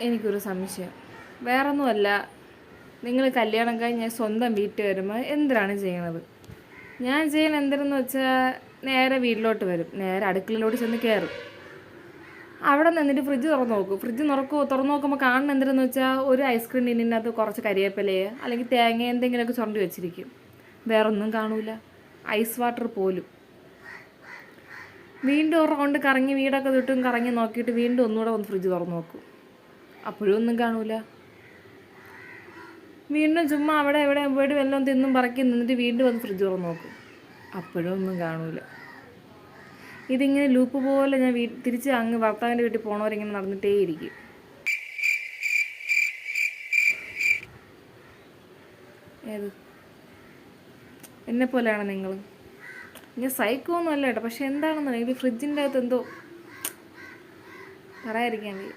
എനിക്കൊരു സംശയം. വേറൊന്നുമല്ല, നിങ്ങൾ കല്യാണം കഴിഞ്ഞ് സ്വന്തം വീട്ടിൽ വരുമ്പോൾ എന്തിനാണ് ചെയ്യണത്? ഞാൻ ചെയ്യുന്ന എന്തിനെന്ന് വെച്ചാൽ നേരെ വീട്ടിലോട്ട് വരും, നേരെ അടുക്കളയിലോട്ട് ചെന്ന് കയറും. അവിടെ നിന്നിട്ട് ഫ്രിഡ്ജ് തുറന്ന് നോക്കും. തുറന്ന് നോക്കുമ്പോൾ കാണുന്ന എന്തിനെന്ന് വെച്ചാൽ ഒരു ഐസ്ക്രീം ടിന്നിനകത്ത് കുറച്ച് കരിവേപ്പിലയോ അല്ലെങ്കിൽ തേങ്ങ എന്തെങ്കിലുമൊക്കെ ചുരണ്ടി വെച്ചിരിക്കും. വേറൊന്നും കാണൂല, ഐസ് വാട്ടർ പോലും. വീണ്ടും ഒരു റൗണ്ട് കറങ്ങി വീടൊക്കെ തൊട്ടും കറങ്ങി നോക്കിയിട്ട് വീണ്ടും ഒന്നുകൂടെ ഒന്ന് ഫ്രിഡ്ജ് തുറന്ന് നോക്കും. അപ്പോഴും ഒന്നും കാണൂല. വീണ്ടും ചുമ്മാ അവിടെ വല്ലതും തിന്നും പറക്കി നിന്നിട്ട് വീണ്ടും ഒന്ന് ഫ്രിഡ്ജ് തുറന്ന് നോക്കും. അപ്പോഴും ഒന്നും കാണൂല. ഇതിങ്ങനെ ലൂപ്പ് പോലെ ഞാൻ തിരിച്ച് അങ്ങ് ഭർത്താവിൻ്റെ വീട്ടിൽ പോണവരിങ്ങനെ നടന്നിട്ടേയിരിക്കും. ഏത് എന്നെപ്പോലെയാണ് നിങ്ങൾ? ഞാൻ സൈക്കോ ഒന്നും അല്ല കേട്ടോ, പക്ഷെ എന്താണെന്ന് ഈ ഫ്രിഡ്ജിൻ്റെ അകത്ത് എന്തോ പറയാതിരിക്കാൻ വയ്യ.